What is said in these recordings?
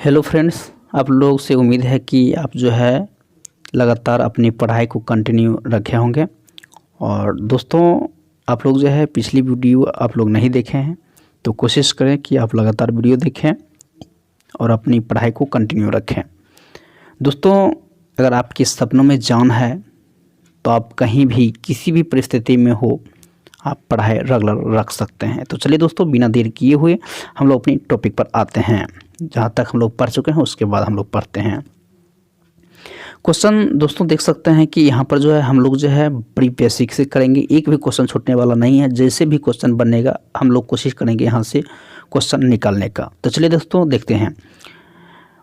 Hello friends, आप लोग से उम्मीद है कि आप जो है लगातार अपनी पढ़ाई को कंटिन्यू रखे होंगे। और दोस्तों, आप लोग जो है पिछली वीडियो आप लोग नहीं देखे हैं तो कोशिश करें कि आप लगातार वीडियो देखें और अपनी पढ़ाई को कंटिन्यू रखें। दोस्तों, अगर आपके सपनों में जान है तो आप कहीं भी किसी भी परिस्थिति में हो आप पढ़ाई रेगुलर रख सकते हैं। तो चलिए दोस्तों, बिना देर किए हुए हम लोग अपनी टॉपिक पर आते हैं। जहाँ तक हम लोग पढ़ चुके हैं उसके बाद हम लोग पढ़ते हैं क्वेश्चन। दोस्तों देख सकते हैं कि यहाँ पर जो है हम लोग जो है बड़ी बेसिक से करेंगे, एक भी क्वेश्चन छूटने वाला नहीं है। जैसे भी क्वेश्चन बनेगा हम लोग कोशिश करेंगे यहाँ से क्वेश्चन निकालने का। तो चलिए दोस्तों देखते हैं।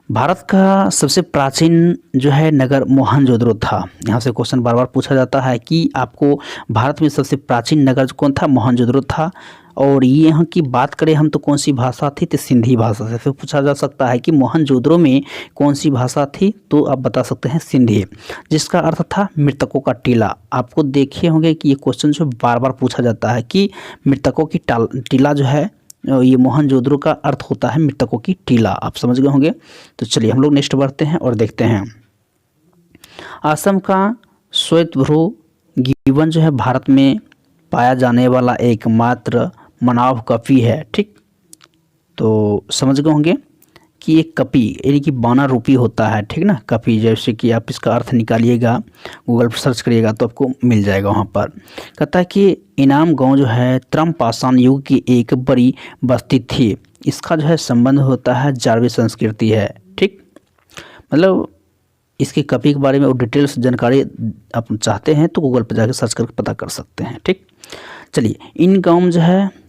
भारत का सबसे प्राचीन जो है नगर मोहनजोदड़ो था। यहाँ से क्वेश्चन बार बार पूछा जाता है कि आपको भारत में सबसे प्राचीन नगर कौन था? मोहनजोदड़ो था। और ये यहाँ की बात करें हम तो कौन सी भाषा थी? तो सिंधी भाषा से। फिर पूछा जा सकता है कि मोहनजोदड़ो में कौन सी भाषा थी? तो आप बता सकते हैं सिंधी, जिसका अर्थ था मृतकों का टीला। आपको देखे होंगे कि ये क्वेश्चन जो बार बार पूछा जाता है कि मृतकों की टीला जो है, ये मोहनजोदड़ो का अर्थ होता है मृतकों की टीला। आप समझ गए होंगे। तो चलिए हम लोग नेक्स्ट बढ़ते हैं और देखते हैं। असम का श्वेतभ्रू गिबन जो है भारत में पाया जाने वाला एकमात्र मानव कपि है। ठीक, तो समझ गए होंगे कि एक कपि यानी कि बानर रूपी होता है। ठीक ना, कपि। जैसे कि आप इसका अर्थ निकालिएगा, गूगल पर सर्च करिएगा तो आपको मिल जाएगा। वहाँ पर कहता है कि इनाम गांव जो है त्रम पाषाण युग की एक बड़ी बस्ती थी। इसका जो है संबंध होता है जारवी संस्कृति है। ठीक, मतलब इसके कपि के बारे में और डिटेल्स जानकारी आप चाहते हैं तो गूगल पर जाकर सर्च करके पता कर सकते हैं। ठीक, चलिए।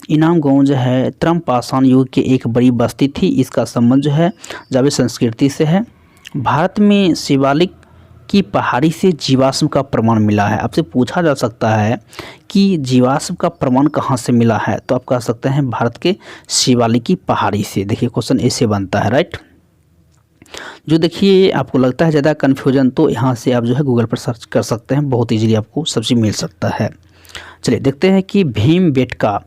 इनाम गांव जो है त्रम पाषाण युग की एक बड़ी बस्ती थी। इसका संबंध जो है जावी संस्कृति से है। भारत में शिवालिक की पहाड़ी से जीवाश्म का प्रमाण मिला है। आपसे पूछा जा सकता है कि जीवाश्म का प्रमाण कहाँ से मिला है? तो आप कह सकते हैं भारत के शिवालिक की पहाड़ी से। देखिए क्वेश्चन ऐसे बनता है, राइट। जो देखिए आपको लगता है ज़्यादा कन्फ्यूजन, तो यहाँ से आप जो है गूगल पर सर्च कर सकते हैं, बहुत ईजीली आपको सब चीज़ मिल सकता है। चलिए देखते हैं कि भीमबेटका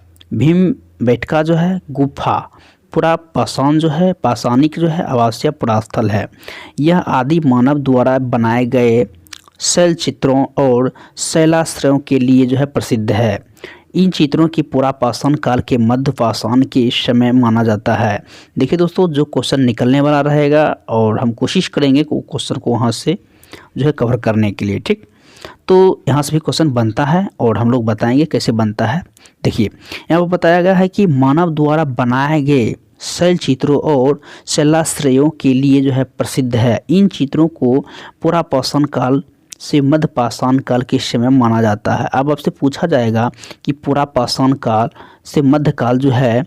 जो है गुफा पूरा पाषाण जो है पाषाणिक जो है आवासीय पुरास्थल है। यह आदि मानव द्वारा बनाए गए शैल चित्रों और शैलाश्रयों के लिए जो है प्रसिद्ध है। इन चित्रों की पूरा पाषाण काल के मध्य पाषाण के समय माना जाता है। देखिए दोस्तों, जो क्वेश्चन निकलने वाला रहेगा और हम कोशिश करेंगे कि क्वेश्चन को वहाँ से जो है कवर करने के लिए। ठीक, तो यहाँ से भी क्वेश्चन बनता है और हम लोग बताएंगे कैसे बनता है। देखिए यहाँ पर बताया गया है कि मानव द्वारा बनाए गए शैल चित्रों और शैलाश्रयों के लिए जो है प्रसिद्ध है। इन चित्रों को पूरा पाषाण काल से मध्य पाषाण काल के समय माना जाता है। अब आपसे पूछा जाएगा कि पूरा पाषाण काल से मध्य काल जो है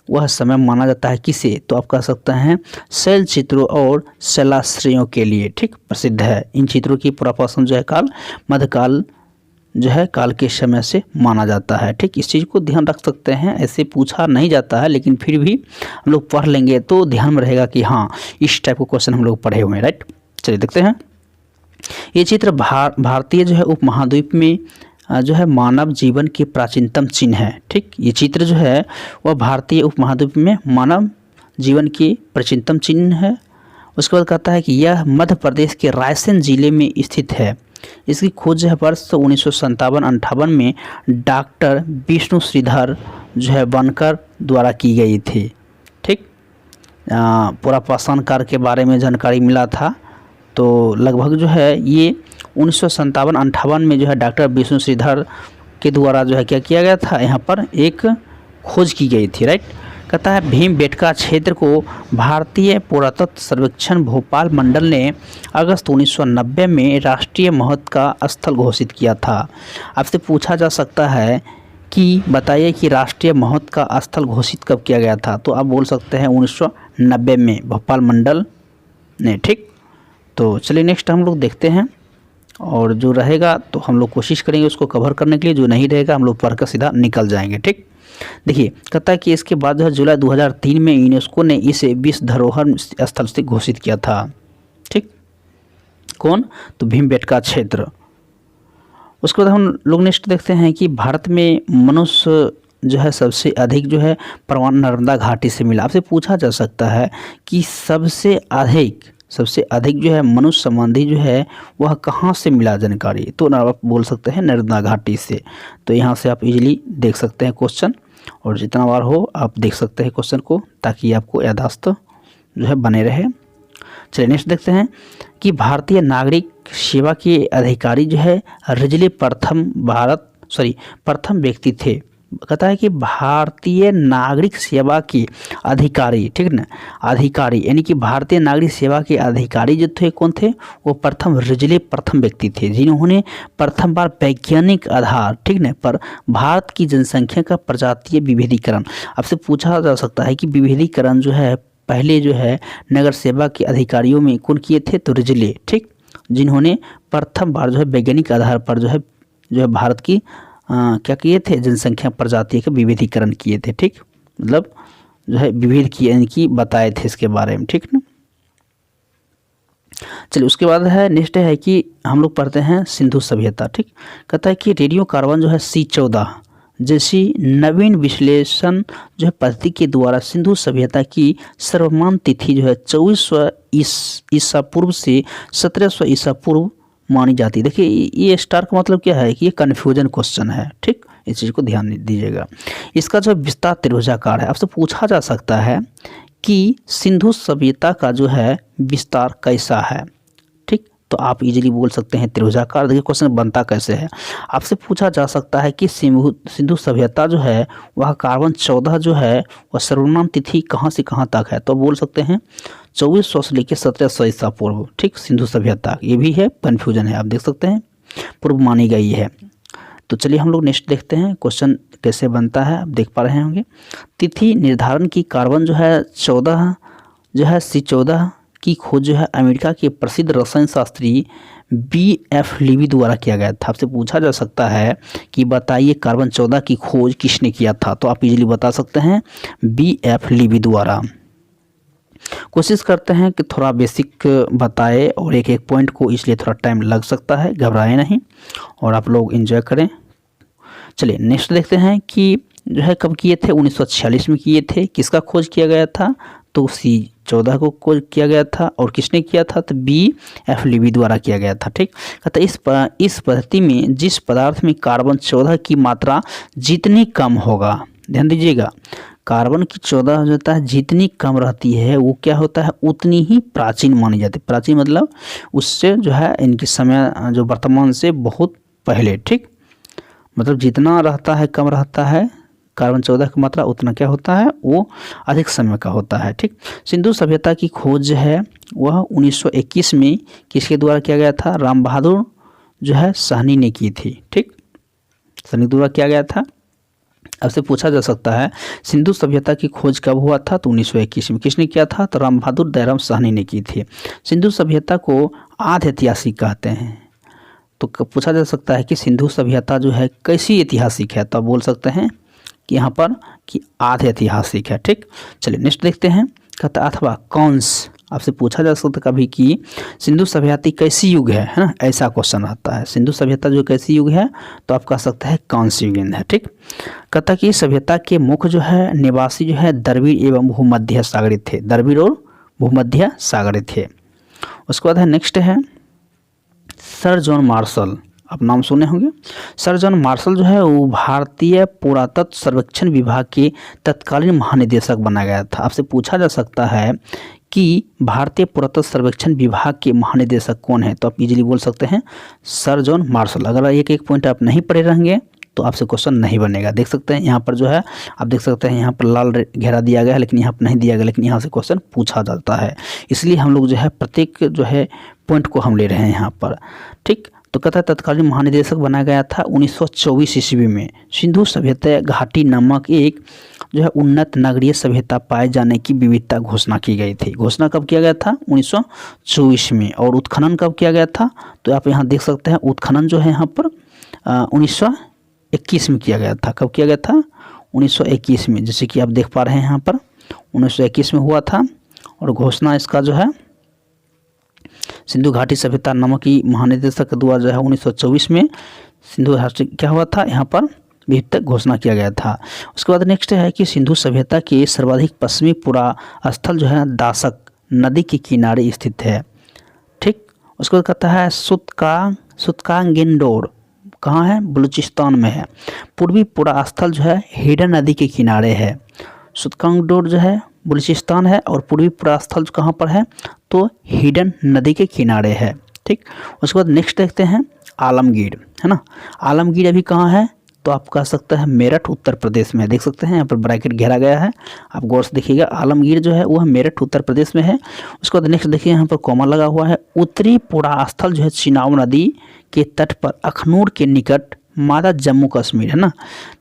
वह समय माना जाता है किसे? तो आप कह सकते हैं शैल चित्रों और शैलाश्रयों के लिए। ठीक, प्रसिद्ध है। इन चित्रों की पूरा पाषाण जो है काल मध्यकाल जो है काल के समय से माना जाता है। ठीक, इस चीज़ को ध्यान रख सकते हैं। ऐसे पूछा नहीं जाता है लेकिन फिर भी हम लोग पढ़ लेंगे तो ध्यान में रहेगा कि हाँ इस टाइप का क्वेश्चन हम लोग पढ़े हुए हैं, राइट। चलिए देखते हैं। ये चित्र भारतीय जो है उपमहाद्वीप में जो है मानव जीवन के प्राचीनतम चिन्ह है। ठीक, ये चित्र जो है वह भारतीय उपमहाद्वीप में मानव जीवन के प्राचीनतम चिन्ह है। उसके बाद कहता है कि यह मध्य प्रदेश के रायसेन जिले में स्थित है। इसकी खोज है वर्ष 1957-58 में डॉक्टर विष्णु श्रीधर जो है बनकर द्वारा की गई थी। ठीक, पूरा पाषाण काल के बारे में जानकारी मिला था। तो लगभग जो है ये 1957-58 में जो है डॉक्टर विष्णु श्रीधर के द्वारा जो है क्या किया गया था, यहाँ पर एक खोज की गई थी, राइट। कहता है भीमबेटका क्षेत्र को भारतीय पुरातत्व सर्वेक्षण भोपाल मंडल ने अगस्त 1990 में राष्ट्रीय महत्व का स्थल घोषित किया था। आपसे पूछा जा सकता है कि बताइए कि राष्ट्रीय महत्व का स्थल घोषित कब किया गया था? तो आप बोल सकते हैं 1990 में भोपाल मंडल ने। ठीक, तो चलिए नेक्स्ट हम लोग देखते हैं और जो रहेगा तो हम लोग कोशिश करेंगे उसको कवर करने के लिए, जो नहीं रहेगा हम लोग पढ़कर सीधा निकल जाएंगे। ठीक, देखिए कहता है कि इसके बाद जो है जुलाई 2003 में यूनेस्को ने इसे विश्व धरोहर स्थल से घोषित किया था। ठीक, कौन? तो भीमबेटका क्षेत्र। उसके बाद हम लोग नेक्स्ट देखते हैं कि भारत में मनुष्य जो है सबसे अधिक जो है प्रमाण नर्मदा घाटी से मिला। आपसे पूछा जा सकता है कि सबसे अधिक जो है मनुष्य संबंधी जो है वह कहाँ से मिला जानकारी, तो आप बोल सकते हैं नर्मदा घाटी से। तो यहाँ से आप इजीली देख सकते हैं क्वेश्चन, और जितना बार हो आप देख सकते हैं क्वेश्चन को, ताकि आपको याददाश्त जो है बने रहे। चलिए नेक्स्ट देखते हैं कि भारतीय नागरिक सेवा के अधिकारी जो है रिजले प्रथम व्यक्ति थे। कहता है कि भारतीय नागरिक सेवा के अधिकारी, ठीक ना, अधिकारी यानी कि भारतीय नागरिक सेवा के अधिकारी जो थे कौन थे, वो रिजले प्रथम व्यक्ति थे जिन्होंने प्रथम बार वैज्ञानिक आधार, ठीक ना, पर भारत की जनसंख्या का प्रजातीय विभेदीकरण। आपसे पूछा जा सकता है कि विभेदीकरण जो है पहले जो है नगर सेवा के अधिकारियों में कौन किए थे, तो रिजले, ठीक, जिन्होंने प्रथम बार जो है वैज्ञानिक आधार पर जो है भारत की क्या किए थे, जनसंख्या प्रजाति का विभेदीकरण किए थे, ठीक, मतलब जो है विभेद किए यानी कि बताए थे इसके बारे में, ठीक ना। चलिए उसके बाद है नेक्स्ट है कि हम लोग पढ़ते हैं सिंधु सभ्यता, ठीक। कहता है कि रेडियो कार्बन जो है C14 जैसी नवीन विश्लेषण जो है पद्धति के द्वारा सिंधु सभ्यता की सर्वमान्य तिथि जो है 2400 ईसा पूर्व से 1700 ईसा पूर्व मानी जाती है। देखिए ये स्टार का मतलब क्या है कि ये कन्फ्यूजन क्वेश्चन है, ठीक, इस चीज़ को ध्यान दीजिएगा। इसका जो विस्तार त्रिभुजाकार है। आपसे पूछा जा सकता है कि सिंधु सभ्यता का जो है विस्तार कैसा है, ठीक, तो आप इजीली बोल सकते हैं त्रिभुजाकार। देखिए क्वेश्चन बनता कैसे है। आपसे पूछा जा सकता है कि सिंधु सभ्यता जो है वह कार्बन 14 जो है वह सर्वनाम तिथि कहाँ से कहाँ तक है, तो बोल सकते हैं 2400 से लेकर 1700 ईसा पूर्व, ठीक, सिंधु सभ्यता। ये भी है कन्फ्यूजन है, आप देख सकते हैं पूर्व मानी गई है। तो चलिए हम लोग नेक्स्ट देखते हैं क्वेश्चन कैसे बनता है, आप देख पा रहे होंगे। तिथि निर्धारण की कार्बन जो है 14 जो है C14 की खोज जो है अमेरिका के प्रसिद्ध रसायन शास्त्री B.F. लीवी द्वारा किया गया था। आपसे पूछा जा सकता है कि बताइए कार्बन 14 की खोज किसने किया था, तो आप इजीली बता सकते हैं B.F. लीवी द्वारा। कोशिश करते हैं कि थोड़ा बेसिक बताए और एक एक पॉइंट को, इसलिए थोड़ा टाइम लग सकता है, घबराएं नहीं और आप लोग एंजॉय करें। चलिए नेक्स्ट देखते हैं कि जो है कब किए थे, 1946 में किए थे। किसका खोज किया गया था, तो C14 को खोज किया गया था, और किसने किया था, तो B.F. लीवी द्वारा किया गया था, ठीक। कहता इस पद्धति में जिस पदार्थ में कार्बन 14 की मात्रा जितनी कम होगा, ध्यान दीजिएगा, कार्बन की 14 हो जाता है जितनी कम रहती है वो क्या होता है, उतनी ही प्राचीन मानी जाती है। प्राचीन मतलब उससे जो है इनकी समय जो वर्तमान से बहुत पहले, ठीक, मतलब जितना रहता है कम रहता है कार्बन 14 की मात्रा, उतना क्या होता है, वो अधिक समय का होता है, ठीक। सिंधु सभ्यता की खोज है वह 1921 में किसके द्वारा किया गया था, राम बहादुर जो है साहनी ने की थी, ठीक, साहनी द्वारा किया गया था। आपसे पूछा जा सकता है सिंधु सभ्यता की खोज कब हुआ था, तो 1921 में। किसने किया था, तो राम बहादुर दयाराम साहनी ने की थी। सिंधु सभ्यता को आधि ऐतिहासिक कहते हैं। तो पूछा जा सकता है कि सिंधु सभ्यता जो है कैसी ऐतिहासिक है, तो आप बोल सकते हैं कि यहाँ पर कि आधि ऐतिहासिक है, ठीक। चलिए नेक्स्ट देखते हैं। कहता अथवा कौंस, आपसे पूछा जा सकता है कभी कि सिंधु सभ्यता कैसी युग है ना, ऐसा क्वेश्चन आता है। सिंधु सभ्यता जो कैसी युग है, तो आप कह सकते हैं कौंस युग है, ठीक। कहता कि सभ्यता के मुख्य जो है निवासी जो है द्रविड़ एवं भूमध्य सागरीय थे, द्रविड़ और भूमध्य सागरीय थे। उसके बाद है नेक्स्ट है सर जॉन मार्शल, आप नाम सुने होंगे। सर जॉन मार्शल जो है वो भारतीय पुरातत्व सर्वेक्षण विभाग के तत्कालीन महानिदेशक बनाया गया था। आपसे पूछा जा सकता है कि भारतीय पुरातत्व सर्वेक्षण विभाग के महानिदेशक कौन है, तो आप इजीली बोल सकते हैं सर जॉन मार्शल। अगर एक एक पॉइंट आप नहीं पढ़े रहेंगे तो आपसे क्वेश्चन नहीं बनेगा। देख सकते हैं यहाँ पर जो है आप देख सकते हैं यहाँ पर लाल घेरा दिया गया है, लेकिन यहाँ पर नहीं दिया गया, लेकिन यहाँ से क्वेश्चन पूछा जाता है, इसलिए हम लोग जो है प्रत्येक जो है पॉइंट को हम ले रहे हैं यहाँ पर, ठीक। तो कहता है तत्कालीन महानिदेशक बनाया गया था 1924 ईस्वी में। सिंधु सभ्यता घाटी नामक एक जो है उन्नत नगरीय सभ्यता पाए जाने की विविधता घोषणा की गई थी। घोषणा कब किया गया था, 1924 में। और उत्खनन कब किया गया था, तो आप यहाँ देख सकते हैं उत्खनन जो है यहाँ पर 1921 में किया गया था। कब किया गया था, 1921 में, जैसे कि आप देख पा रहे हैं यहाँ पर 1921 में हुआ था। और घोषणा इसका जो है सिंधु घाटी सभ्यता नामक की महानिदेशक द्वारा जो है 1924 में सिंधु घाटी क्या हुआ था, यहाँ पर तक घोषणा किया गया था। उसके बाद नेक्स्ट है कि सिंधु सभ्यता के सर्वाधिक पश्चिमी पूरा स्थल जो है दासक नदी के किनारे स्थित है। ठीक, उसके बाद कहता है सुतकांगेंडोर कहाँ है, बलूचिस्तान में है। पूर्वी पूरा स्थल जो है हिडन नदी के किनारे है। सुतकांगडोर जो है बलूचिस्तान है और पूर्वी पूरा स्थल कहाँ पर है, तो हिडन नदी के किनारे है। ठीक, उसके बाद नेक्स्ट देखते हैं आलमगीर, है ना। आलमगीर अभी कहाँ है, तो आप कह सकते हैं मेरठ उत्तर प्रदेश में है। देख सकते हैं यहाँ पर ब्रैकेट घेरा गया है, आप गौर से देखिएगा। आलमगीर जो है वह मेरठ उत्तर प्रदेश में है। उसके बाद नेक्स्ट देखिए यहाँ पर कॉमा लगा हुआ है। उत्तरी पूरा स्थल जो है चिनाब नदी के तट पर अखनूर के निकट मादा जम्मू कश्मीर, है ना।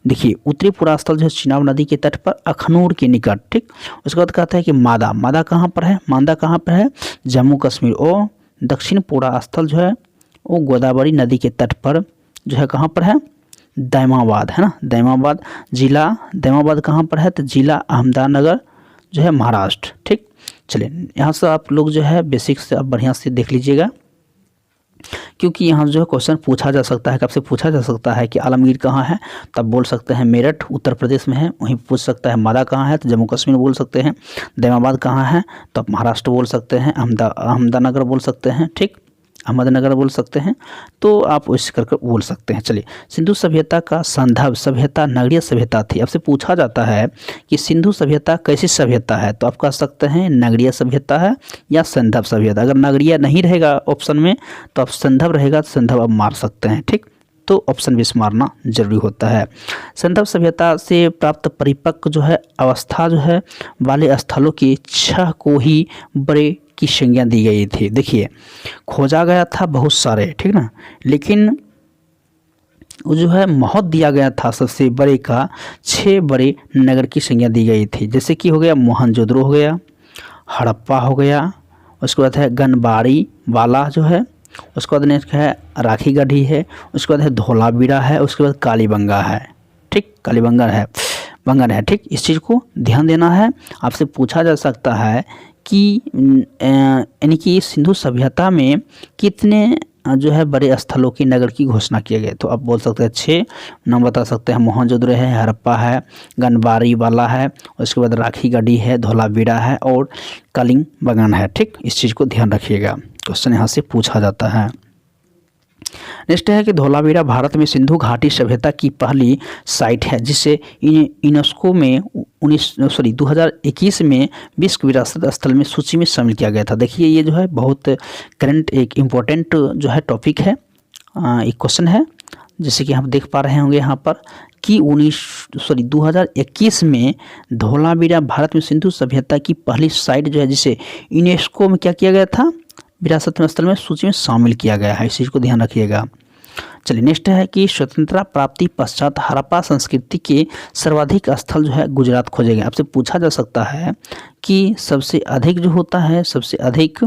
देखिए उत्तरी पूरा स्थल जो है चिनाब नदी के तट पर अखनूर के निकट। ठीक, उसके बाद कहता है कि मादा कहाँ पर है, मादा कहाँ पर है, जम्मू कश्मीर। और दक्षिण पूरा स्थल जो है वो गोदावरी नदी के तट पर जो है कहाँ पर है, दैमाबाद, है ना। दैमाबाद जिला, दैमाबाद कहाँ पर है, तो जिला अहमदनगर जो है महाराष्ट्र। ठीक, चलिए यहाँ से आप लोग जो है बेसिक से आप बढ़िया से देख लीजिएगा, क्योंकि यहाँ जो है क्वेश्चन पूछा जा सकता है, आपसे पूछा जा सकता है कि आलमगीर कहाँ है, तब बोल सकते हैं मेरठ उत्तर प्रदेश में है। वहीं पूछ सकता है मादा कहाँ है, तो जम्मू कश्मीर बोल सकते हैं। दैमाबाद कहाँ है, तो आप महाराष्ट्र बोल सकते हैं। अहमदनगर बोल सकते हैं। ठीक, अहमदनगर बोल सकते हैं, तो आप इस करके बोल सकते हैं। चलिए, सिंधु सभ्यता का संदर्भ सभ्यता नगरीय सभ्यता थी। आपसे पूछा जाता है कि सिंधु सभ्यता कैसी सभ्यता है, तो आप कह सकते हैं नगरीय सभ्यता है या संदर्भ सभ्यता। अगर नगरीय नहीं रहेगा ऑप्शन में, तो आप संदर्भ रहेगा, तो संदर्भ आप मार सकते हैं। ठीक, तो ऑप्शन भी मारना जरूरी होता है। संदर्भ सभ्यता से प्राप्त परिपक्व जो है अवस्था जो है वाले स्थलों की 6 को ही बड़े की संज्ञा दी गई थी। देखिए खोजा गया था बहुत सारे, ठीक ना, लेकिन वो जो है महत्व दिया गया था सबसे बड़े का 6 बड़े नगर की संज्ञा दी गई थी। जैसे कि हो गया मोहनजोदड़ो हो गया, हड़प्पा हो गया, उसके बाद है गनबाड़ी वाला जो है, उसके बाद नेक्स्ट है राखीगढ़ी है, उसके बाद है धोलावीरा है, उसके बाद कालीबंगा है। ठीक, कालीबंगा है, बंगन है। ठीक, इस चीज़ को ध्यान देना है। आपसे पूछा जा सकता है कि यानी कि सिंधु सभ्यता में कितने जो है बड़े स्थलों की नगर की घोषणा किए गए, तो आप बोल सकते हैं 6 नाम बता सकते हैं। मोहनजोदड़ो है, हड़प्पा है, गनबाड़ी वाला है, उसके बाद राखीगढ़ी है, धोलावीरा है और कालीबंगन है। ठीक, इस चीज़ को ध्यान रखिएगा, क्वेश्चन यहाँ से पूछा जाता है। नेक्स्ट है कि धोलावीरा भारत में सिंधु घाटी सभ्यता की पहली साइट है, जिसे यूनेस्को में 2021 में विश्व विरासत स्थल में सूची में शामिल किया गया था। देखिए ये जो है बहुत करंट एक इम्पोर्टेंट जो है टॉपिक है, एक क्वेश्चन है, जैसे कि हम देख पा रहे होंगे यहाँ पर कि 2021 में धोलावीरा भारत में सिंधु सभ्यता की पहली साइट जो है, जिसे यूनेस्को में क्या किया गया था, विरासत स्थल में सूची में शामिल किया गया है। इस चीज़ को ध्यान रखिएगा। चलिए नेक्स्ट है कि स्वतंत्रता प्राप्ति पश्चात हड़प्पा संस्कृति के सर्वाधिक स्थल जो है गुजरात खोजे गए। आपसे पूछा जा सकता है कि सबसे अधिक जो होता है, सबसे अधिक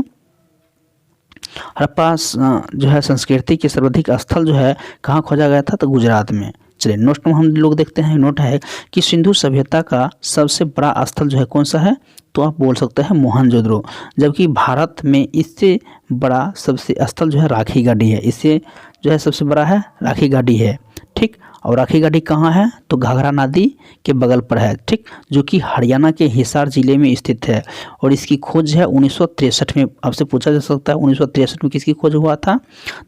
हड़प्पा जो है संस्कृति के सर्वाधिक स्थल जो है कहाँ खोजा गया था, तो गुजरात में। चलिए नोट में हम लोग देखते हैं, नोट है कि सिंधु सभ्यता का सबसे बड़ा स्थल जो है कौन सा है, तो आप बोल सकते हैं मोहनजोदड़ो, जबकि भारत में इससे बड़ा सबसे स्थल जो है राखीगढ़ी है। इससे जो है सबसे बड़ा है राखीगढ़ी है। ठीक, और राखीगढ़ी कहाँ है, तो घाघरा नदी के बगल पर है। ठीक, जो कि हरियाणा के हिसार जिले में स्थित है और इसकी खोज है 1963 में। आपसे पूछा जा सकता है 1963 में किसकी खोज हुआ था,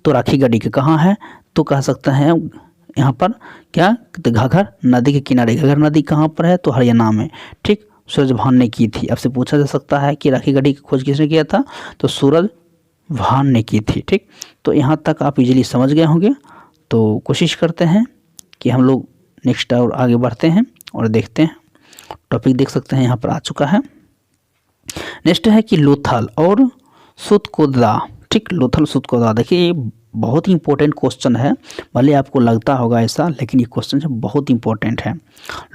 तो राखीगढ़ी के कहाँ है, तो कह सकते हैं यहाँ पर क्या, तो घाघर नदी के किनारे। घाघर नदी कहाँ पर है, तो हरियाणा में। ठीक, सूरजभान ने की थी। आपसे पूछा जा सकता है कि राखीगढ़ी की खोज किसने किया था, तो सूरजभान ने की थी। ठीक, तो यहाँ तक आप इजीली समझ गए होंगे। तो कोशिश करते हैं कि हम लोग नेक्स्ट और आगे बढ़ते हैं और देखते हैं। टॉपिक देख सकते हैं यहाँ पर आ चुका है। नेक्स्ट है कि लोथल और सुतकोदा। ठीक, लोथल सुतकोदा, देखिए बहुत ही इंपॉर्टेंट क्वेश्चन है, भले आपको लगता होगा ऐसा, लेकिन ये क्वेश्चन जो बहुत इंपॉर्टेंट है।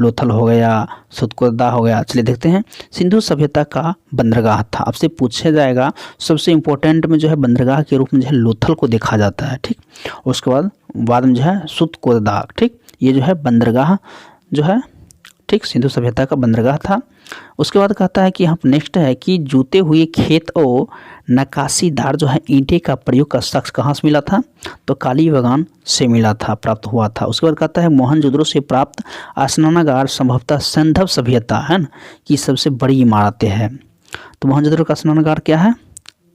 लोथल हो गया, सुतकोदा हो गया। चलिए देखते हैं। सिंधु सभ्यता का बंदरगाह था। आपसे पूछा जाएगा सबसे इंपॉर्टेंट में जो है बंदरगाह के रूप में जो है लोथल को देखा जाता है। ठीक, उसके बाद में जो है सुतकोदा। ठीक, ये जो है बंदरगाह जो है, ठीक, सिंधु सभ्यता का बंदरगाह था। उसके बाद कहता है कि यहाँ पर नेक्स्ट है कि जूते हुए खेत और नक्काशीदार जो है ईंटे का प्रयोग का शख्स कहाँ से मिला था, तो कालीबंगान से मिला था, प्राप्त हुआ था। उसके बाद कहता है मोहनजोदड़ो से प्राप्त स्नानागार संभवतः सिंधु सभ्यता है ना की सबसे बड़ी इमारतें हैं। तो मोहनजोदड़ो का स्नानागार क्या है,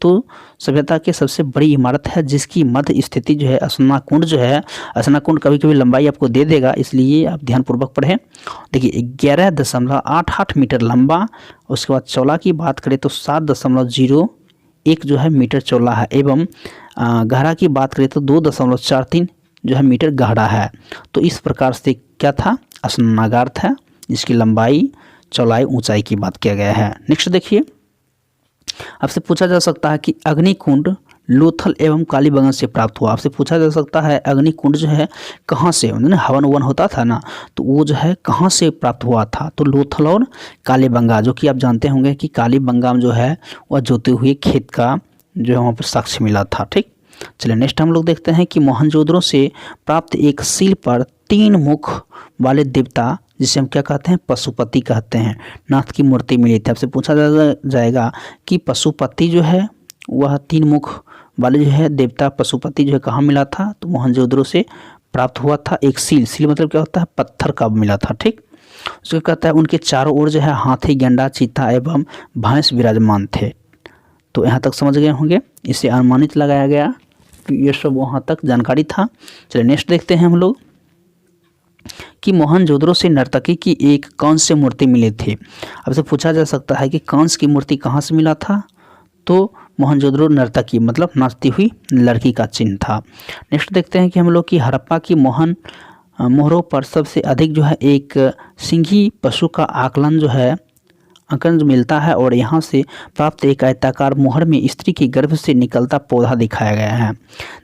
तो सभ्यता की सबसे बड़ी इमारत है जिसकी मध्य स्थिति जो है स्नाकुंड जो है, स्नाकुंड कभी कभी लंबाई आपको दे देगा, इसलिए आप ध्यानपूर्वक पढ़ें। देखिए 11.88 मीटर लंबा। उसके बाद चौड़ा की बात करें तो 7.01 जो है मीटर चौड़ा है, एवं गहरा की बात करें तो 2.43 जो है मीटर गहरा है। तो इस प्रकार से क्या था, स्नानागार था जिसकी लंबाई चौड़ाई ऊंचाई की बात किया गया है। नेक्स्ट देखिए, आपसे पूछा जा सकता है कि अग्निकुंड लोथल एवं कालीबंगन से प्राप्त हुआ। आपसे पूछा जा सकता है अग्निकुंड जो है कहाँ से, मतलब हवन वन होता था ना, तो वो जो है कहाँ से प्राप्त हुआ था, तो लोथल और कालीबंगा, जो कि आप जानते होंगे कि कालीबंगा जो है वह जोते हुए खेत का जो है वहाँ पर साक्ष्य मिला था। ठीक, चलिए नेक्स्ट हम लोग देखते हैं कि मोहनजोदड़ो से प्राप्त एक सील पर 3 मुख वाले देवता, जिसे हम क्या कहते हैं, पशुपति कहते हैं, नाथ की मूर्ति मिली थी। आपसे पूछा जाएगा कि पशुपति जो है वह 3 मुख वाले जो है देवता पशुपति जो है कहाँ मिला था, तो मोहनजोदड़ो से प्राप्त हुआ था एक सील। सील मतलब क्या होता है, पत्थर का मिला था। ठीक, उसको कहता है उनके चारों ओर जो है हाथी, गेंडा, चीता एवं भैंस विराजमान थे। तो यहाँ तक समझ गए होंगे, इसे अनुमानित लगाया गया, ये सब वहाँ तक जानकारी था। चलिए नेक्स्ट देखते हैं हम लोग कि मोहनजोदड़ो से नर्तकी की एक कांस्य से मूर्ति मिली थी। अब से पूछा जा सकता है कि कांस्य की मूर्ति कहाँ से मिला था, तो मोहनजोदड़ो नर्तकी मतलब नाचती हुई लड़की का चिन्ह था। नेक्स्ट देखते हैं कि हम लोग की हड़प्पा की मोहरों पर सबसे अधिक जो है एक सिंघी पशु का आकलन जो है अंकन मिलता है, और यहाँ से प्राप्त एक आयताकार मोहर में स्त्री के गर्भ से निकलता पौधा दिखाया गया है।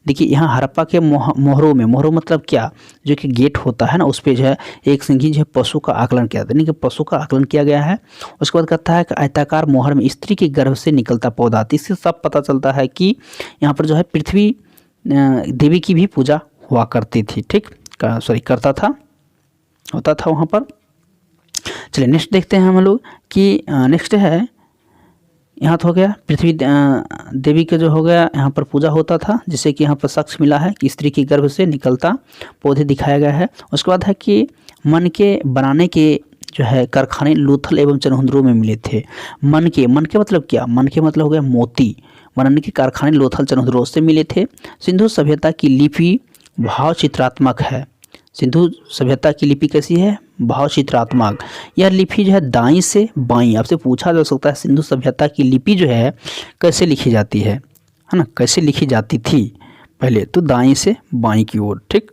देखिए यहाँ हड़प्पा के मोहरों में, मोहरों मतलब क्या, जो कि गेट होता है ना, उस पर जो है एक सिंघी जो है पशु का आकलन किया था, यानी कि पशु का आकलन किया गया है। उसके बाद कहता है कि आयताकार मोहर में स्त्री के गर्भ से निकलता पौधा। तो इससे सब पता चलता है कि यहाँ पर जो है पृथ्वी देवी की भी पूजा हुआ करती थी। ठीक, करता था, होता था वहाँ पर। चलिए नेक्स्ट देखते हैं हम लोग कि नेक्स्ट है, यहाँ तो हो गया पृथ्वी देवी के जो हो गया यहाँ पर पूजा होता था, जिससे कि यहाँ पर साक्ष्य मिला है कि स्त्री के गर्भ से निकलता पौधे दिखाया गया है। उसके बाद है कि मन के बनाने के जो है कारखाने लोथल एवं चनहुंदरो में मिले थे। मन के मतलब क्या, मन के मतलब हो गया मोती बनाने के कारखाने लोथल चनहुंदरो से मिले थे। सिंधु सभ्यता की लिपि भाव चित्रात्मक है। सिंधु सभ्यता की लिपि कैसी है, भाव चित्रात्मक। यह लिपि जो है दाईं से बाईं, आपसे पूछा जा सकता है सिंधु सभ्यता की लिपि जो है कैसे लिखी जाती है ना, कैसे लिखी जाती थी पहले, तो दाईं से बाईं की ओर। ठीक,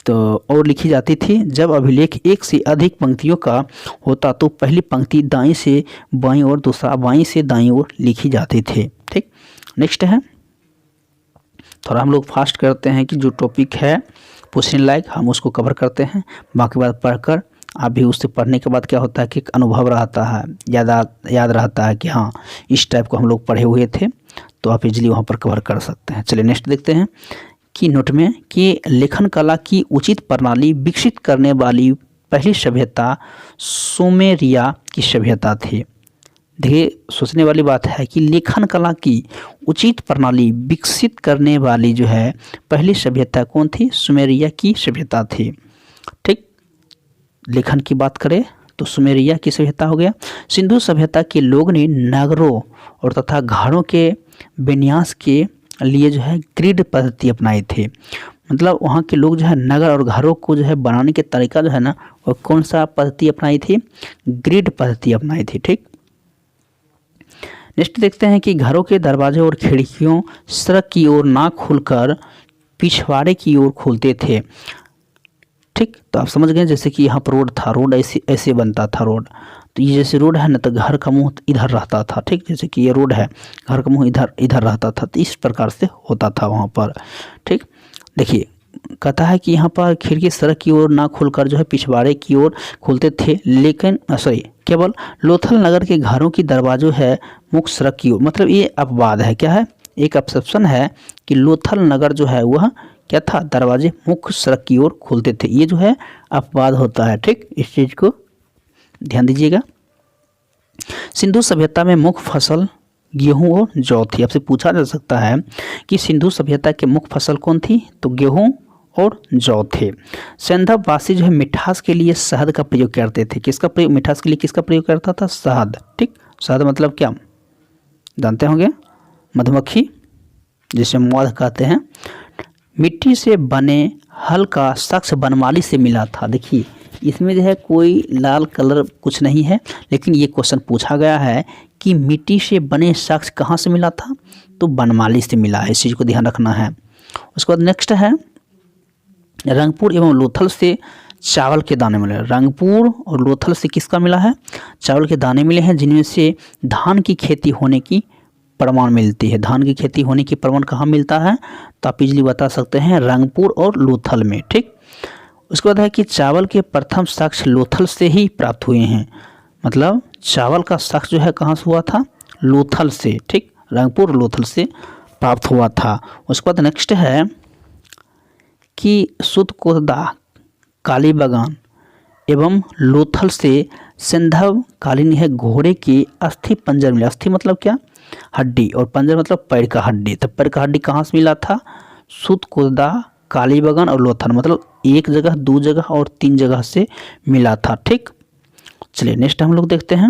तो और लिखी जाती थी। जब अभिलेख एक से अधिक पंक्तियों का होता तो पहली पंक्ति दाईं से बाईं और दूसरा बाईं से दाईं ओर लिखी जाती थी। ठीक, नेक्स्ट है, थोड़ा हम लोग फास्ट करते हैं कि जो टॉपिक है पूछने लायक हम उसको कवर करते हैं, बाकी बात पढ़कर आप भी उससे पढ़ने के बाद क्या होता है कि एक अनुभव रहता है, याद रहता है कि हाँ इस टाइप को हम लोग पढ़े हुए थे, तो आप इजीली वहाँ पर कवर कर सकते हैं। चलिए नेक्स्ट देखते हैं कि नोट में कि लेखन कला की उचित प्रणाली विकसित करने वाली पहली सभ्यता सुमेरिया की सभ्यता थी। देखिए सोचने वाली बात है कि लेखन कला की उचित प्रणाली विकसित करने वाली जो है पहली सभ्यता कौन थी, सुमेरिया की सभ्यता थी। ठीक, लेखन की बात करें तो सुमेरिया की सभ्यता हो गया। सिंधु सभ्यता के लोग ने नगरों और तथा घरों के विन्यास के लिए जो है ग्रिड पद्धति अपनाई थी। मतलब वहाँ के लोग जो है नगर और घरों को जो है बनाने के तरीका जो है ना, वो कौन सा पद्धति अपनाई थी, ग्रिड पद्धति अपनाई थी। ठीक, नेक्स्ट देखते हैं कि घरों के दरवाजे और खिड़कियों सड़क की ओर ना खुलकर पिछवाड़े की ओर खुलते थे। ठीक, तो आप समझ गए, जैसे कि यहाँ पर रोड था, रोड ऐसे बनता था रोड, तो ये जैसे रोड है ना, तो घर का मुंह इधर रहता था। ठीक, जैसे कि ये रोड है, घर का मुंह इधर रहता था, तो इस प्रकार से होता था वहाँ पर। ठीक, देखिए कहता है कि यहाँ पर खिड़की सड़क की ओर ना खुलकर जो है पिछवाड़े की ओर खुलते थे, लेकिन केवल लोथल नगर के घरों की दरवाजों है मुख्य सड़क की ओर। मतलब ये अपवाद है, क्या है, एक एक्सेप्शन है कि लोथल नगर जो है वह क्या था, दरवाजे मुख्य सड़क की ओर खुलते थे। ये जो है अपवाद होता है। ठीक, इस चीज़ को ध्यान दीजिएगा। सिंधु सभ्यता में मुख्य फसल गेहूं और जौ थी। आपसे पूछा जा सकता है कि सिंधु सभ्यता के मुख्य फसल कौन थी, तो गेहूं और जौ थे। सिंधव वासी जो है मिठास के लिए शहद का प्रयोग करते थे। किसका प्रयोग, मिठास के लिए किसका प्रयोग करता था, शहद। ठीक, शहद मतलब क्या जानते होंगे, मधुमक्खी जिसे मध कहते हैं। मिट्टी से बने हल का शख्स बनमाली से मिला था। देखिए इसमें जो है कोई लाल कलर कुछ नहीं है, लेकिन ये क्वेश्चन पूछा गया है कि मिट्टी से बने शख्स कहाँ से मिला था, तो बनमाली से मिला है। इस चीज़ को ध्यान रखना है। उसके बाद नेक्स्ट है रंगपुर एवं लोथल से चावल के दाने मिले। रंगपुर और लोथल से किसका मिला है, चावल के दाने मिले हैं, जिनमें से धान की खेती होने की प्रमाण मिलती है। धान की खेती होने की प्रमाण कहाँ मिलता है, तो आप इजली बता सकते हैं रंगपुर और लोथल में। ठीक, उसके बाद है कि चावल के प्रथम साक्ष्य लोथल से ही प्राप्त हुए हैं। मतलब चावल का साक्ष्य जो है कहाँ से हुआ था, लोथल से। ठीक, रंगपुर लोथल से प्राप्त हुआ था। उसके बाद नेक्स्ट है कि सुतकोदा काली बगान एवं लोथल से सिंधव कालीन है घोड़े के अस्थि पंजर मिला। अस्थि मतलब क्या, हड्डी, और पंजर मतलब पैर का हड्डी। तो पैर का हड्डी कहाँ से मिला था, सुतकोदा काली बगान और लोथल, मतलब एक जगह, दो जगह और तीन जगह से मिला था। ठीक, चलिए नेक्स्ट हम लोग देखते हैं।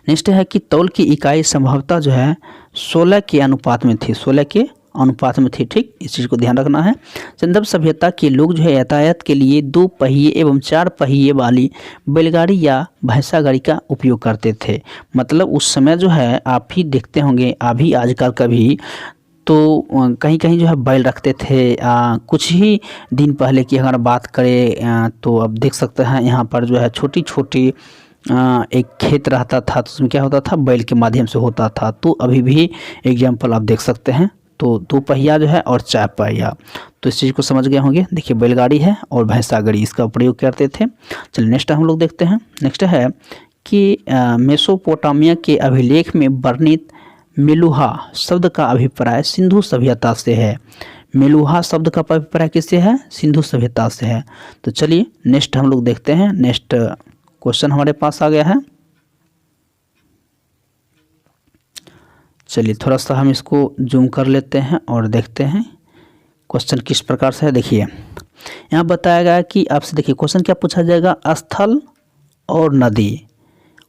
नेक्स्ट है कि तौल की इकाई संभवतः जो है 16 के अनुपात में थी। 16 के अनुपात में थी। ठीक, इस चीज़ को ध्यान रखना है। सिंधव सभ्यता के लोग जो है यातायात के लिए 2 पहिए एवं 4 पहिए वाली बैलगाड़ी या भैंसा गाड़ी का उपयोग करते थे। मतलब उस समय जो है आप ही देखते होंगे, अभी आजकल कभी तो कहीं कहीं जो है बैल रखते थे। कुछ ही दिन पहले की अगर बात करें तो अब देख सकते हैं यहाँ पर जो है छोटी छोटी एक खेत रहता था, तो उसमें क्या होता था, बैल के माध्यम से होता था। तो अभी भी एग्जाम्पल आप देख सकते हैं। तो 2 पहिया जो है और 4 पहिया, तो इस चीज़ को समझ गए होंगे। देखिए बैलगाड़ी है और भैंसा गाड़ी, इसका प्रयोग करते थे। चलिए नेक्स्ट हम लोग देखते हैं। नेक्स्ट है कि मेसोपोटामिया के अभिलेख में वर्णित मेलुहा शब्द का अभिप्राय सिंधु सभ्यता से है। मेलुहा शब्द का अभिप्राय किससे है, सिंधु सभ्यता से है। तो चलिए नेक्स्ट हम लोग देखते हैं। नेक्स्ट क्वेश्चन हमारे पास आ गया है। चलिए थोड़ा सा हम इसको जूम कर लेते हैं और देखते हैं क्वेश्चन किस प्रकार से है। देखिए यहाँ बताया गया कि आपसे, देखिए क्वेश्चन क्या पूछा जाएगा, स्थल और नदी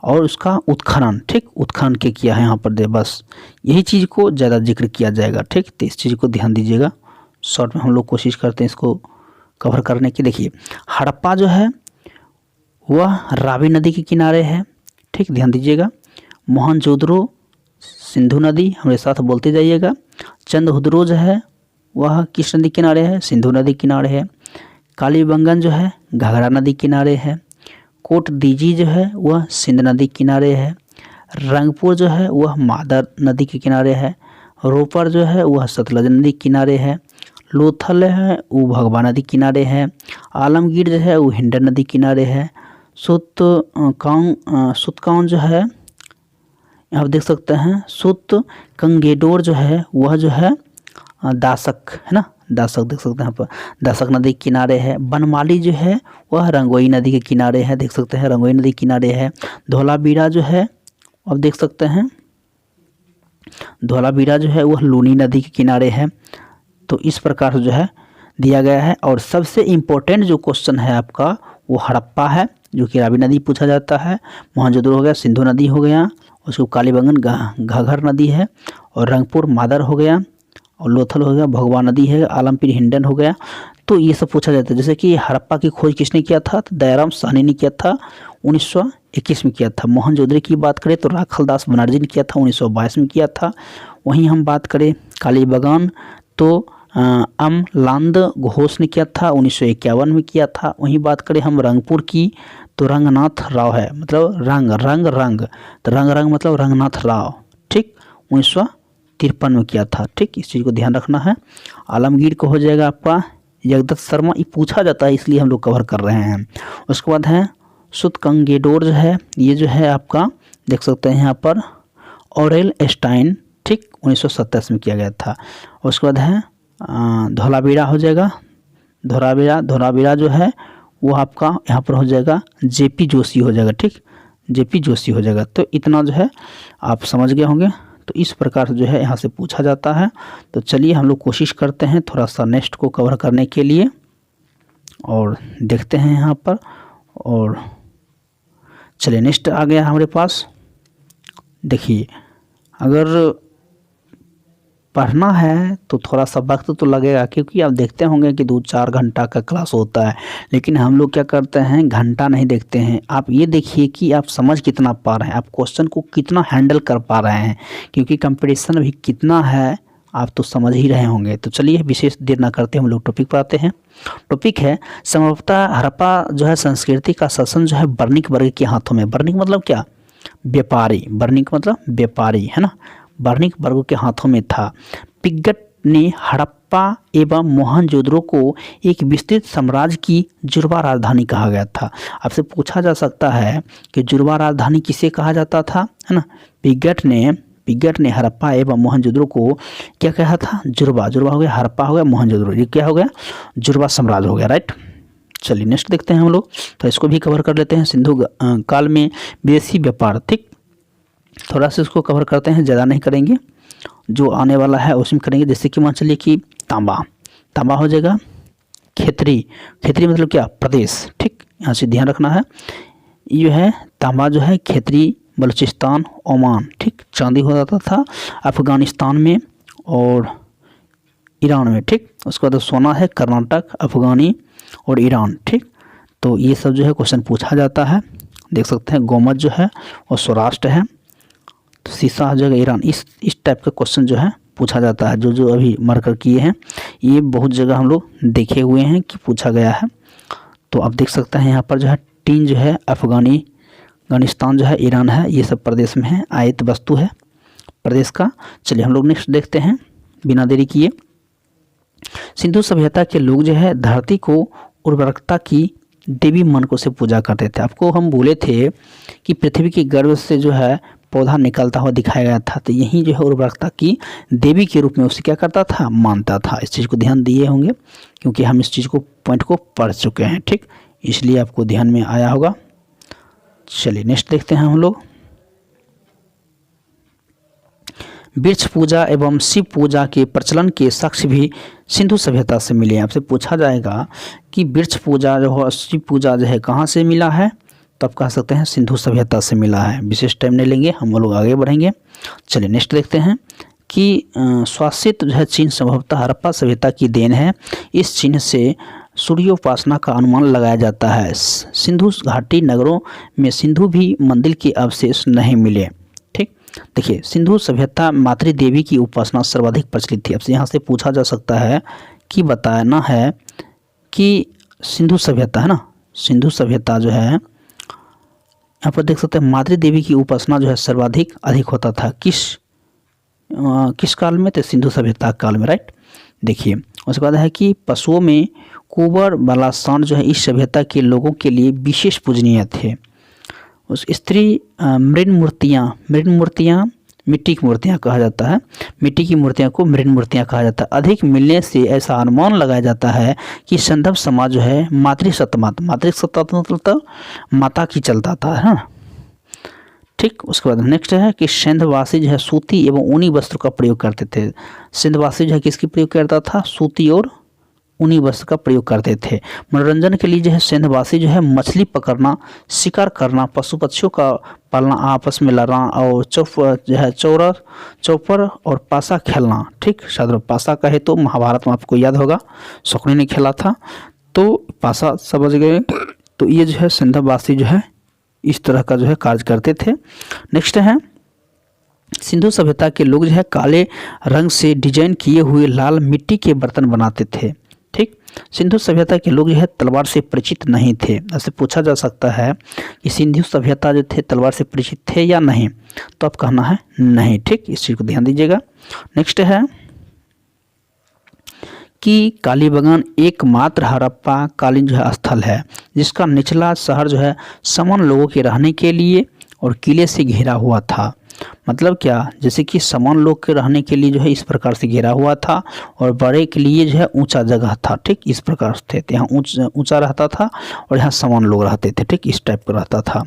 और उसका उत्खनन। ठीक, उत्खनन के किया है यहाँ पर दे, बस यही चीज़ को ज़्यादा जिक्र किया जाएगा। ठीक, तो इस चीज़ को ध्यान दीजिएगा। शॉर्ट में हम लोग कोशिश करते हैं इसको कवर करने की। देखिए हड़प्पा जो है वह रावी नदी के किनारे है। ठीक, ध्यान दीजिएगा। मोहनजोदड़ो सिंधु नदी, हमारे साथ बोलते जाइएगा। चंद्रहुदरो जो है वह किस नदी किनारे है, सिंधु नदी किनारे है। कालीबंगन जो है घाघरा नदी किनारे है। कोट दीजी जो है वह सिंध नदी किनारे है। रंगपुर जो है वह मादर नदी के किनारे है। रोपर जो है वह सतलज नदी किनारे है। लोथल है वो भगवा नदी किनारे है। आलमगीर जो है वो हिंडन नदी किनारे है। सुतकाउन जो है आप देख सकते हैं। सुत कंगेडोर जो है वह जो है दासक है ना, दासक देख सकते हैं यहाँ पर, दासक नदी के किनारे है। बनमाली जो है वह रंगोई नदी के किनारे है, देख सकते हैं रंगोई नदी किनारे है। धौलावीरा जो है आप देख सकते हैं, धौलावीरा जो है वह लूनी नदी के किनारे है। तो इस प्रकार से जो है दिया गया है। और सबसे इम्पोर्टेंट जो क्वेश्चन है आपका वो हड़प्पा है, जो कि रावी नदी पूछा जाता है। मोहनजोदड़ो हो गया, सिंधु नदी हो गया, उसको कालीबंगन घाघर नदी है, और रंगपुर मादर हो गया, और लोथल हो गया भगवा नदी है, आलमगीर हिंडन हो गया। तो ये सब पूछा जाता है। जैसे कि हड़प्पा की खोज किसने किया था, तो दयाराम साहनी ने किया था, 1921 में किया था। मोहनजोदड़ो की बात करें तो राखलदास बनर्जी ने किया था, 1922 में किया था। वहीं हम बात करें कालीबंगन तो अमलांद घोष ने किया था, 1951 में किया था। वहीं बात करें हम रंगपुर की तो रंगनाथ राव है, मतलब रंग तो रंग मतलब रंगनाथ राव। ठीक, 1953 में किया था। ठीक, इस चीज़ को ध्यान रखना है। आलमगीर को हो जाएगा आपका जगदत्त शर्मा, ये पूछा जाता है इसलिए हम लोग कवर कर रहे हैं। उसके बाद है सुतकंगेडोर जो है, ये जो है आपका देख सकते हैं यहाँ पर ऑरेल स्टाइन। ठीक, 1927 में किया गया था। उसके बाद है धौलावीरा हो जाएगा। धौलावीरा जो है वो आपका यहाँ पर हो जाएगा जेपी जोशी हो जाएगा, ठीक, जेपी जोशी हो जाएगा। तो इतना जो है आप समझ गए होंगे। तो इस प्रकार से जो है यहाँ से पूछा जाता है। तो चलिए हम लोग कोशिश करते हैं थोड़ा सा नेक्स्ट को कवर करने के लिए और देखते हैं यहाँ पर। और चलिए नेक्स्ट आ गया हमारे पास। देखिए अगर पढ़ना है तो थोड़ा सा वक्त तो लगेगा, क्योंकि आप देखते होंगे कि 2-4 घंटा का क्लास होता है, लेकिन हम लोग क्या करते हैं घंटा नहीं देखते हैं। आप ये देखिए कि आप समझ कितना पा रहे हैं, आप क्वेश्चन को कितना हैंडल कर पा रहे हैं, क्योंकि कंपटीशन भी कितना है आप तो समझ ही रहे होंगे। तो चलिए विशेष देर ना करते हम लोग टॉपिक पर आते हैं। टॉपिक है संभवतः हड़प्पा जो है संस्कृति का शासन जो है वर्णिक वर्ग के हाथों में। वर्णिक मतलब क्या, व्यापारी, वर्णिक मतलब व्यापारी है ना, वर्णिक वर्गों के हाथों में था। पिग्गट ने हड़प्पा एवं मोहनजोदड़ो को एक विस्तृत साम्राज्य की जुड़वा राजधानी कहा गया था। आपसे पूछा जा सकता है कि जुड़वा राजधानी किसे कहा जाता था, है ना। पिग्गट ने हड़प्पा एवं मोहनजोदड़ो को क्या कहा था, जुड़वा। जुड़वा हो गया, हड़प्पा हो गया, मोहनजोदड़ो ये क्या हो गया, जुड़वा साम्राज्य हो गया, राइट। चलिए नेक्स्ट देखते हैं हम लोग। तो इसको भी कवर कर लेते हैं। सिंधु काल में विदेशी व्यापार, ठीक, थोड़ा सा इसको कवर करते हैं, ज़्यादा नहीं करेंगे, जो आने वाला है उसमें करेंगे। जैसे कि मान चलिए कि तांबा हो जाएगा। खेतरी मतलब क्या, प्रदेश, ठीक, यहाँ से ध्यान रखना है। ये है तांबा जो है खेतरी, बलूचिस्तान, ओमान, ठीक। चांदी हो जाता था अफगानिस्तान में और ईरान में, ठीक। उसके बाद सोना है कर्नाटक, अफगानी और ईरान, ठीक। तो ये सब जो है क्वेश्चन पूछा जाता है। देख सकते हैं गोमत जो है और सौराष्ट्र है। तो सीसा हो जाएगा ईरान। इस टाइप का क्वेश्चन जो है पूछा जाता है। जो अभी मार्कर किए हैं ये बहुत जगह हम लोग देखे हुए हैं कि पूछा गया है। तो आप देख सकते हैं यहाँ पर जो है टीन जो है अफगानिस्तान जो है ईरान है, ये सब प्रदेश में है, आयत वस्तु है प्रदेश का। चलिए हम लोग नेक्स्ट देखते हैं बिना देरी किए। सिंधु सभ्यता के लोग जो है धरती को उर्वरकता की देवी मानकों से पूजा करते थे। आपको हम बोले थे कि पृथ्वी के गर्भ से जो है पौधा निकलता हुआ दिखाया गया था, तो यही जो है उर्वरकता की देवी के रूप में उसे क्या करता था, मानता था। इस चीज़ को ध्यान दिए होंगे क्योंकि हम इस चीज़ को पॉइंट को पढ़ चुके हैं, ठीक, इसलिए आपको ध्यान में आया होगा। चलिए नेक्स्ट देखते हैं हम लोग। वृक्ष पूजा एवं शिव पूजा के प्रचलन के साक्ष्य भी सिंधु सभ्यता से मिले। आपसे पूछा जाएगा कि वृक्ष पूजा जो है, शिव पूजा जो है कहाँ से मिला है, तो आप कह सकते हैं सिंधु सभ्यता से मिला है। विशेष टाइम नहीं लेंगे, हम लोग आगे बढ़ेंगे। चलिए नेक्स्ट देखते हैं कि शासित जो है चिन्ह संभवतः हड़प्पा सभ्यता की देन है। इस चिन्ह से सूर्योपासना का अनुमान लगाया जाता है। सिंधु घाटी नगरों में सिंधु भी मंदिर के अवशेष नहीं मिले, ठीक। देखिए सिंधु सभ्यता मातृ देवी की उपासना सर्वाधिक प्रचलित थी। अब से यहाँ से पूछा जा सकता है कि बताना है कि सिंधु सभ्यता है ना, सिंधु सभ्यता जो है यहाँ पर देख सकते हैं मातृ देवी की उपासना जो है सर्वाधिक अधिक होता था किस काल में, तो सिंधु सभ्यता काल में, राइट। देखिए उसके बाद है कि पशुओं में कुंवर वाला सांड जो है इस सभ्यता के लोगों के लिए विशेष पूजनीय थे। उस स्त्री मृण मूर्तियाँ मिट्टी की मूर्तियाँ कहा जाता है, मिट्टी की मूर्तियाँ को मृण मूर्तियाँ कहा जाता है। अधिक मिलने से ऐसा अनुमान लगाया जाता है कि संदर्भ समाज जो है मातृसत्ता मतलब माता की चलता था, है ना, ठीक। उसके बाद नेक्स्ट है कि सिंधवासी जो है सूती एवं ऊनी वस्त्र का प्रयोग करते थे। सिंधवासी जो है किसकी प्रयोग करता था, सूती और ऊनी वस्त्र का प्रयोग करते थे। मनोरंजन के लिए जो है सिंधवासी जो है मछली पकड़ना, शिकार करना, पशु पक्षियों का पालना, आपस में लड़ना और चौपर और पासा खेलना, ठीक। साधारण पासा कहे तो महाभारत में आपको याद होगा शकुनी ने खेला था, तो पासा समझ गए। तो ये जो है सिंधवासी जो है इस तरह का जो है कार्य करते थे। नेक्स्ट है सिंधु सभ्यता के लोग जो है काले रंग से डिजाइन किए हुए लाल मिट्टी के बर्तन बनाते थे, ठीक। सिंधु सभ्यता के लोग जो है तलवार से परिचित नहीं थे। ऐसे पूछा जा सकता है कि सिंधु सभ्यता जो थे तलवार से परिचित थे या नहीं, तो आप कहना है नहीं, ठीक। इस चीज़ को ध्यान दीजिएगा। नेक्स्ट है कि कालीबंगान एकमात्र हड़प्पा कालीन जो है स्थल है जिसका निचला शहर जो है समन लोगों के रहने के लिए और किले से घिरा हुआ था। मतलब क्या, जैसे कि सामान्य लोग के रहने के लिए जो है इस प्रकार से घेरा हुआ था और बड़े के लिए जो है ऊंचा जगह था, ठीक, इस प्रकार से थे। यहाँ ऊंचा रहता था और यहाँ सामान्य लोग रहते थे, ठीक, इस टाइप का रहता था।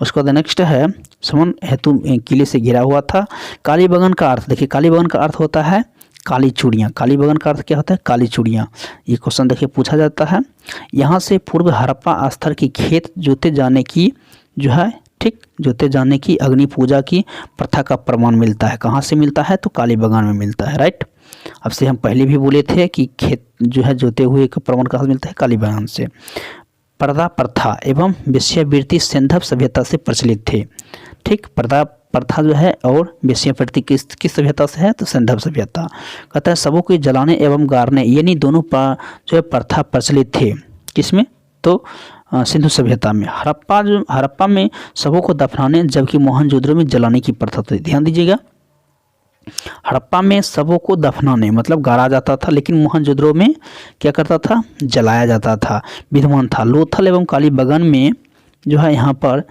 उसके बाद नेक्स्ट है सामान्य हेतु किले से घिरा हुआ था। काली बगन का अर्थ देखिए, काली बगन का अर्थ होता है काली चूड़ियाँ। काली बगन का अर्थ क्या होता है? काली चूड़ियाँ। ये क्वेश्चन देखिए पूछा जाता है। यहाँ से पूर्व हड़प्पा स्थल की खेत जोते जाने की जो है, ठीक, जोते जाने की अग्नि पूजा की प्रथा का प्रमाण मिलता है। कहाँ से मिलता है? तो काली बगान में मिलता है, राइट। अब से हम पहले भी बोले थे कि खेत जो है जोते हुए का प्रमाण कहाँ से मिलता है? काली बगान से। पर्दा प्रथा एवं वेश्यावृत्ति सिंधव सभ्यता से प्रचलित थे, ठीक। पर्दा प्रथा जो है और वेश्यावृत्ति किस सभ्यता से है? तो सिंधव सभ्यता। कहता है सबों को जलाने एवं गाड़ने, यानी दोनों जो है प्रथा प्रचलित थे, किसमें? तो सिंधु सभ्यता में। हड़प्पा में सबों को दफनाने, जबकि मोहनजोदड़ो में जलाने की प्रथा थी। ध्यान दीजिएगा, हड़प्पा में सबों को दफनाने मतलब गाड़ा जाता था, लेकिन मोहनजोदड़ो में क्या करता था? जलाया जाता था, विद्यमान था। लोथल एवं काली बगान में जो है यहाँ पर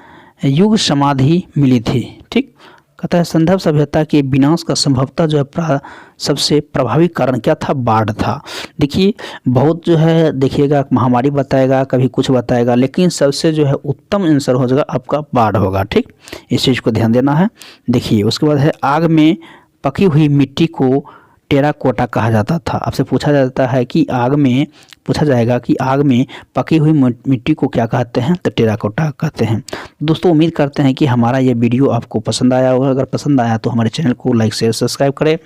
युग समाधि मिली थी, ठीक। कहता है सिंधव सभ्यता के विनाश का संभवतः जो है सबसे प्रभावी कारण क्या था? बाढ़ था। देखिए बहुत जो है देखिएगा महामारी बताएगा, कभी कुछ बताएगा, लेकिन सबसे जो है उत्तम आंसर हो जाएगा आपका बाढ़ होगा, ठीक। इस चीज़ को ध्यान देना है। देखिए उसके बाद है आग में पकी हुई मिट्टी को टेराकोटा कहा जाता था। आपसे पूछा जाता है कि आग में, पूछा जाएगा कि आग में पकी हुई मिट्टी को क्या कहते हैं? तो टेराकोटा कहते हैं। दोस्तों उम्मीद करते हैं कि हमारा ये वीडियो आपको पसंद आया होगा। अगर पसंद आया तो हमारे चैनल को लाइक शेयर सब्सक्राइब करें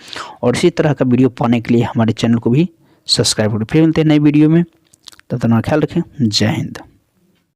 और इसी तरह का वीडियो पाने के लिए हमारे चैनल को भी सब्सक्राइब करें। फिर मिलते हैं नई वीडियो में, तब तक अपना ख्याल रखें। जय हिंद।